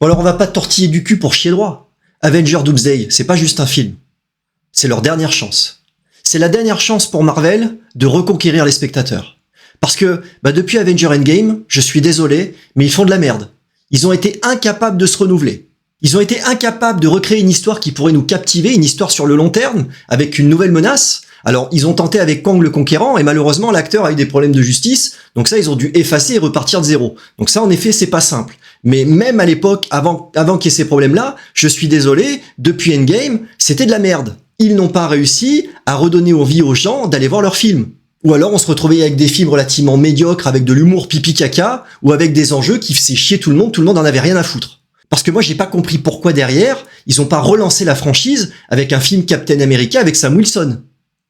Bon alors on va pas tortiller du cul pour chier droit. Avengers Doomsday, c'est pas juste un film. C'est leur dernière chance. C'est la dernière chance pour Marvel de reconquérir les spectateurs. Parce que depuis Avengers Endgame, je suis désolé, mais ils font de la merde. Ils ont été incapables de se renouveler. Ils ont été incapables de recréer une histoire qui pourrait nous captiver, une histoire sur le long terme, avec une nouvelle menace. Alors, ils ont tenté avec Kang le Conquérant, et malheureusement, l'acteur a eu des problèmes de justice, donc ça, ils ont dû effacer et repartir de zéro. Donc ça, en effet, c'est pas simple. Mais même à l'époque, avant qu'il y ait ces problèmes-là, je suis désolé, depuis Endgame, c'était de la merde. Ils n'ont pas réussi à redonner envie aux gens d'aller voir leurs films. Ou alors on se retrouvait avec des films relativement médiocres, avec de l'humour pipi-caca, ou avec des enjeux qui faisaient chier tout le monde en avait rien à foutre. Parce que moi j'ai pas compris pourquoi derrière, ils ont pas relancé la franchise avec un film Captain America avec Sam Wilson.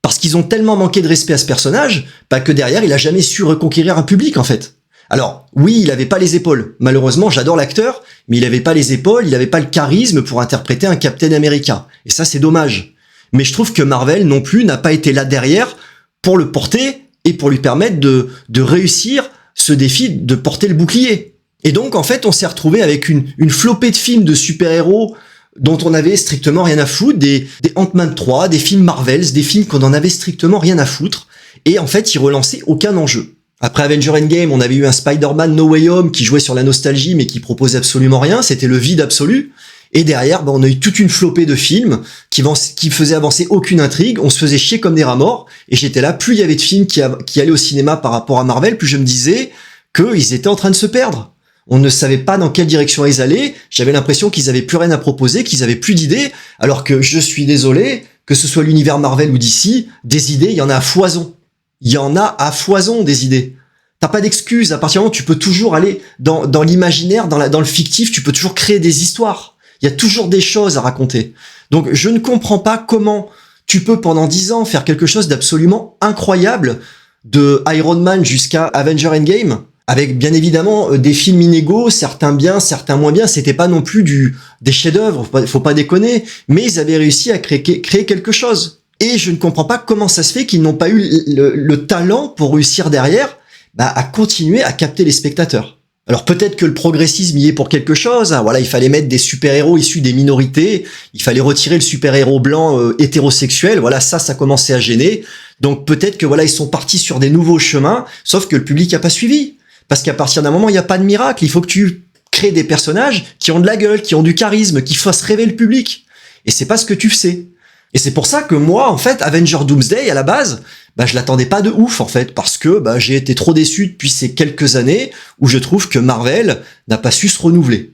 Parce qu'ils ont tellement manqué de respect à ce personnage, que derrière il a jamais su reconquérir un public en fait. Alors, oui, il avait pas les épaules. Malheureusement, j'adore l'acteur, mais il avait pas les épaules, il avait pas le charisme pour interpréter un Captain America. Et ça, c'est dommage. Mais je trouve que Marvel, non plus, n'a pas été là derrière pour le porter et pour lui permettre de réussir ce défi de porter le bouclier. Et donc, en fait, on s'est retrouvé avec une flopée de films de super-héros dont on avait strictement rien à foutre, des Ant-Man 3, des films Marvels, des films qu'on en avait strictement rien à foutre. Et en fait, ils relançaient aucun enjeu. Après Avengers Endgame, on avait eu un Spider-Man No Way Home qui jouait sur la nostalgie mais qui proposait absolument rien, c'était le vide absolu. Et derrière, on a eu toute une flopée de films qui faisaient avancer aucune intrigue, on se faisait chier comme des rats morts, et j'étais là, plus il y avait de films qui allaient au cinéma par rapport à Marvel, plus je me disais qu'ils étaient en train de se perdre. On ne savait pas dans quelle direction ils allaient, j'avais l'impression qu'ils avaient plus rien à proposer, qu'ils avaient plus d'idées, alors que je suis désolé, que ce soit l'univers Marvel ou DC, des idées, il y en a à foison. Il y en a à foison des idées. T'as pas d'excuses, à partir du moment où tu peux toujours aller dans l'imaginaire, dans le fictif, tu peux toujours créer des histoires. Il y a toujours des choses à raconter. Donc je ne comprends pas comment tu peux pendant 10 ans faire quelque chose d'absolument incroyable, de Iron Man jusqu'à Avengers Endgame, avec bien évidemment des films inégaux, certains bien, certains moins bien, c'était pas non plus des chefs-d'œuvre, faut pas déconner, mais ils avaient réussi à créer quelque chose. Et je ne comprends pas comment ça se fait qu'ils n'ont pas eu le talent pour réussir derrière à continuer à capter les spectateurs. Alors peut-être que le progressisme y est pour quelque chose, hein. Voilà, il fallait mettre des super-héros issus des minorités, il fallait retirer le super-héros blanc hétérosexuel, voilà, ça commençait à gêner. Donc peut-être que voilà, ils sont partis sur des nouveaux chemins, sauf que le public a pas suivi. Parce qu'à partir d'un moment, il n'y a pas de miracle, il faut que tu crées des personnages qui ont de la gueule, qui ont du charisme, qui fassent rêver le public. Et c'est pas ce que tu sais. Et c'est pour ça que moi, en fait, Avengers Doomsday, à la base, je l'attendais pas de ouf, en fait, parce que j'ai été trop déçu depuis ces quelques années où je trouve que Marvel n'a pas su se renouveler.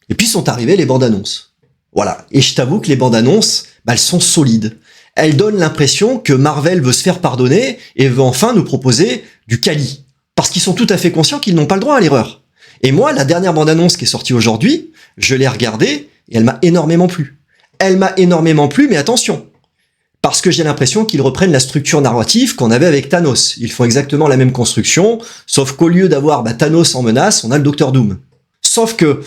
Et puis sont arrivées les bandes annonces. Voilà. Et je t'avoue que les bandes annonces, elles sont solides. Elles donnent l'impression que Marvel veut se faire pardonner et veut enfin nous proposer du quali. Parce qu'ils sont tout à fait conscients qu'ils n'ont pas le droit à l'erreur. Et moi, la dernière bande annonce qui est sortie aujourd'hui, je l'ai regardée et elle m'a énormément plu. Elle m'a énormément plu, mais attention, parce que j'ai l'impression qu'ils reprennent la structure narrative qu'on avait avec Thanos. Ils font exactement la même construction, sauf qu'au lieu d'avoir Thanos en menace, on a le Docteur Doom. Sauf que,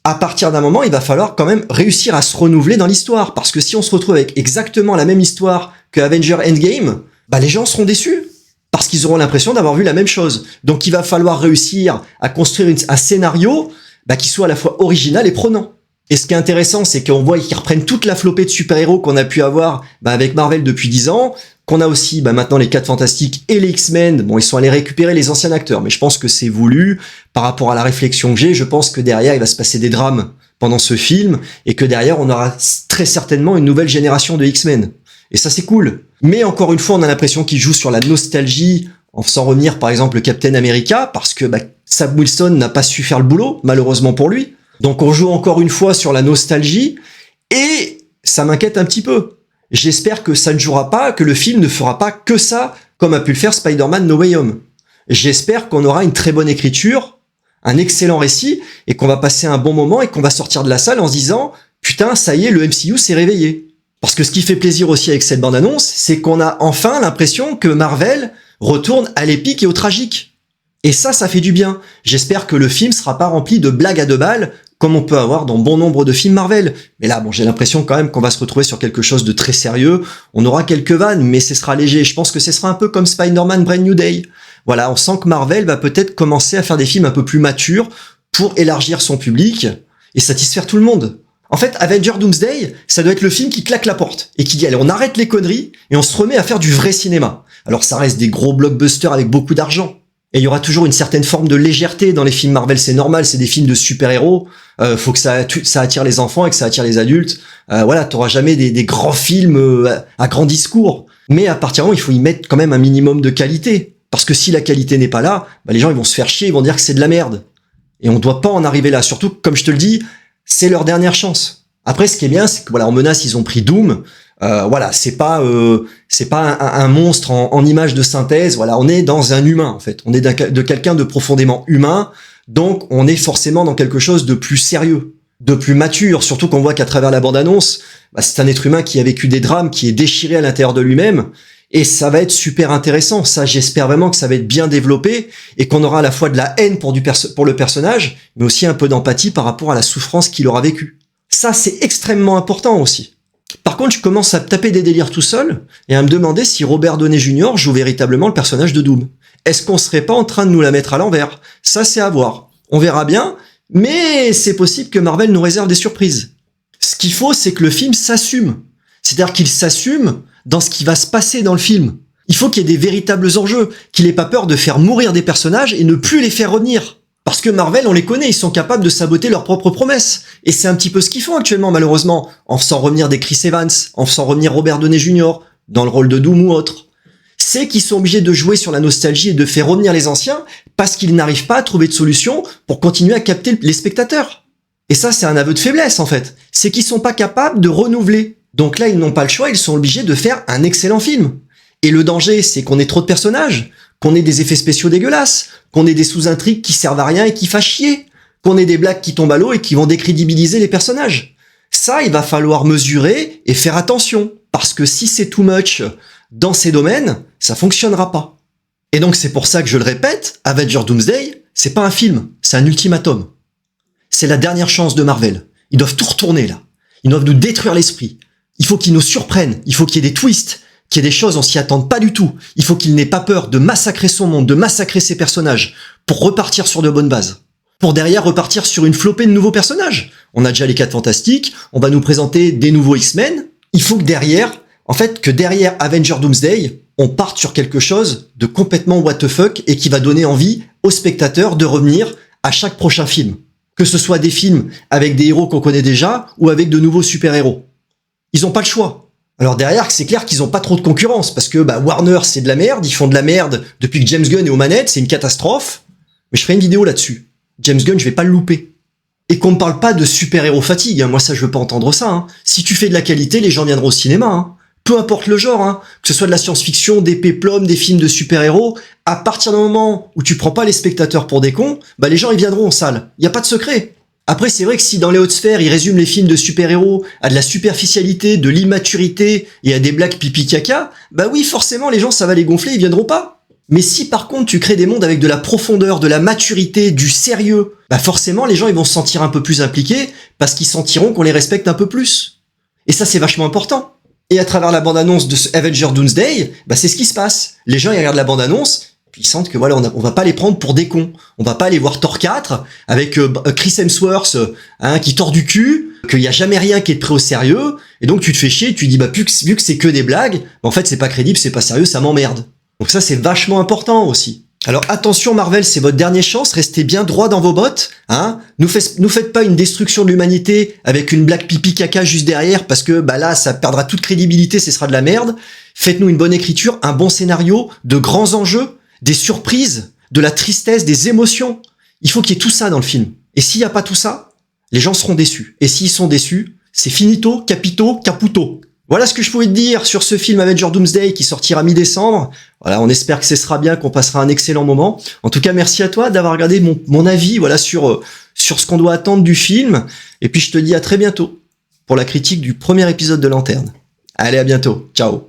à partir d'un moment, il va falloir quand même réussir à se renouveler dans l'histoire, parce que si on se retrouve avec exactement la même histoire que Avengers Endgame, les gens seront déçus, parce qu'ils auront l'impression d'avoir vu la même chose. Donc il va falloir réussir à construire un scénario qui soit à la fois original et prenant. Et ce qui est intéressant, c'est qu'on voit qu'ils reprennent toute la flopée de super-héros qu'on a pu avoir avec Marvel depuis 10 ans, qu'on a aussi maintenant les 4 Fantastiques et les X-Men. Bon, ils sont allés récupérer les anciens acteurs, mais je pense que c'est voulu. Par rapport à la réflexion que j'ai, je pense que derrière, il va se passer des drames pendant ce film, et que derrière, on aura très certainement une nouvelle génération de X-Men. Et ça, c'est cool. Mais encore une fois, on a l'impression qu'ils jouent sur la nostalgie, en faisant revenir par exemple le Captain America, parce que Sam Wilson n'a pas su faire le boulot, malheureusement pour lui. Donc on joue encore une fois sur la nostalgie, et ça m'inquiète un petit peu. J'espère que ça ne jouera pas, que le film ne fera pas que ça, comme a pu le faire Spider-Man No Way Home. J'espère qu'on aura une très bonne écriture, un excellent récit, et qu'on va passer un bon moment, et qu'on va sortir de la salle en se disant « Putain, ça y est, le MCU s'est réveillé ». Parce que ce qui fait plaisir aussi avec cette bande-annonce, c'est qu'on a enfin l'impression que Marvel retourne à l'épique et au tragique. Et ça fait du bien. J'espère que le film sera pas rempli de blagues à 2 balles, comme on peut avoir dans bon nombre de films Marvel. Mais là, j'ai l'impression quand même qu'on va se retrouver sur quelque chose de très sérieux. On aura quelques vannes, mais ce sera léger. Je pense que ce sera un peu comme Spider-Man Brand New Day. Voilà, on sent que Marvel va peut-être commencer à faire des films un peu plus matures pour élargir son public. et satisfaire tout le monde. En fait, Avengers Doomsday, ça doit être le film qui claque la porte et qui dit allez, on arrête les conneries et on se remet à faire du vrai cinéma. Alors ça reste des gros blockbusters avec beaucoup d'argent. Et il y aura toujours une certaine forme de légèreté dans les films Marvel, c'est normal, c'est des films de super-héros. Faut que ça attire les enfants et que ça attire les adultes. Voilà, t'auras jamais des grands films à grand discours. Mais à partir du moment, il faut y mettre quand même un minimum de qualité. Parce que si la qualité n'est pas là, les gens ils vont se faire chier, ils vont dire que c'est de la merde. Et on doit pas en arriver là. Surtout, comme je te le dis, c'est leur dernière chance. Après, ce qui est bien, c'est que voilà, en menace, ils ont pris Doom. Voilà, c'est pas un monstre en image de synthèse. Voilà, on est dans un humain en fait. On est de quelqu'un de profondément humain. Donc, on est forcément dans quelque chose de plus sérieux, de plus mature. Surtout qu'on voit qu'à travers la bande-annonce, c'est un être humain qui a vécu des drames, qui est déchiré à l'intérieur de lui-même. Et ça va être super intéressant. Ça, j'espère vraiment que ça va être bien développé et qu'on aura à la fois de la haine pour le personnage, mais aussi un peu d'empathie par rapport à la souffrance qu'il aura vécue. Ça, c'est extrêmement important aussi. Par contre, je commence à taper des délires tout seul et à me demander si Robert Downey Jr. joue véritablement le personnage de Doom. Est-ce qu'on serait pas en train de nous la mettre à l'envers? Ça, c'est à voir. On verra bien, mais c'est possible que Marvel nous réserve des surprises. Ce qu'il faut, c'est que le film s'assume. C'est-à-dire qu'il s'assume dans ce qui va se passer dans le film. Il faut qu'il y ait des véritables enjeux, qu'il ait pas peur de faire mourir des personnages et ne plus les faire revenir. Parce que Marvel, on les connaît, ils sont capables de saboter leurs propres promesses. Et c'est un petit peu ce qu'ils font actuellement, malheureusement, en faisant revenir des Chris Evans, en faisant revenir Robert Downey Jr. dans le rôle de Doom ou autre. C'est qu'ils sont obligés de jouer sur la nostalgie et de faire revenir les anciens parce qu'ils n'arrivent pas à trouver de solution pour continuer à capter les spectateurs. Et ça, c'est un aveu de faiblesse, en fait. C'est qu'ils sont pas capables de renouveler. Donc là, ils n'ont pas le choix, ils sont obligés de faire un excellent film. Et le danger, c'est qu'on ait trop de personnages, qu'on ait des effets spéciaux dégueulasses, qu'on ait des sous-intrigues qui servent à rien et qui fâchent chier, qu'on ait des blagues qui tombent à l'eau et qui vont décrédibiliser les personnages. Ça, il va falloir mesurer et faire attention, parce que si c'est too much dans ces domaines, ça fonctionnera pas. Et donc c'est pour ça que je le répète, Avengers Doomsday, c'est pas un film, c'est un ultimatum. C'est la dernière chance de Marvel. Ils doivent tout retourner là. Ils doivent nous détruire l'esprit. Il faut qu'ils nous surprennent, il faut qu'il y ait des twists, qu'il y ait des choses on s'y attend pas du tout. Il faut qu'il n'ait pas peur de massacrer son monde, de massacrer ses personnages, pour repartir sur de bonnes bases. Pour derrière repartir sur une flopée de nouveaux personnages. On a déjà les 4 Fantastiques, on va nous présenter des nouveaux X-Men. Il faut que derrière Avengers Doomsday, on parte sur quelque chose de complètement what the fuck et qui va donner envie aux spectateurs de revenir à chaque prochain film. Que ce soit des films avec des héros qu'on connaît déjà ou avec de nouveaux super-héros. Ils ont pas le choix. Alors derrière, c'est clair qu'ils ont pas trop de concurrence parce que Warner, c'est de la merde, ils font de la merde depuis que James Gunn est aux manettes, c'est une catastrophe. Mais je ferai une vidéo là-dessus. James Gunn, je vais pas le louper. Et qu'on me parle pas de super-héros fatigue, hein. Moi ça je veux pas entendre ça. Hein. Si tu fais de la qualité, les gens viendront au cinéma. Hein. Peu importe le genre, hein. Que ce soit de la science-fiction, des péplums, des films de super-héros, à partir d'un moment où tu prends pas les spectateurs pour des cons, les gens ils viendront en salle. Y a pas de secret. Après, c'est vrai que si dans les hautes sphères, ils résument les films de super-héros à de la superficialité, de l'immaturité et à des blagues pipi caca, oui, forcément, les gens, ça va les gonfler, ils viendront pas. Mais si par contre, tu crées des mondes avec de la profondeur, de la maturité, du sérieux, forcément, les gens, ils vont se sentir un peu plus impliqués parce qu'ils sentiront qu'on les respecte un peu plus. Et ça, c'est vachement important. Et à travers la bande-annonce de ce Avengers Doomsday, c'est ce qui se passe. Les gens, ils regardent la bande-annonce, puis ils sentent que voilà, on va pas les prendre pour des cons. On va pas aller voir Thor 4 avec Chris Hemsworth qui tord du cul, qu'il y a jamais rien qui est pris au sérieux, et donc tu te fais chier, tu dis vu que c'est que des blagues, en fait c'est pas crédible, c'est pas sérieux, ça m'emmerde. Donc ça c'est vachement important aussi. Alors attention Marvel, c'est votre dernière chance, restez bien droit dans vos bottes, hein. Nous faites pas une destruction de l'humanité avec une blague pipi caca juste derrière parce que là ça perdra toute crédibilité, ce sera de la merde. Faites-nous une bonne écriture, un bon scénario, de grands enjeux, des surprises, de la tristesse, des émotions. Il faut qu'il y ait tout ça dans le film. Et s'il y a pas tout ça, les gens seront déçus. Et s'ils sont déçus, c'est finito, capito, caputo. Voilà ce que je pouvais te dire sur ce film Avengers Doomsday qui sortira mi-décembre. Voilà, on espère que ce sera bien, qu'on passera un excellent moment. En tout cas, merci à toi d'avoir regardé mon avis, sur ce qu'on doit attendre du film. Et puis je te dis à très bientôt pour la critique du premier épisode de Lanterne. Allez, à bientôt. Ciao.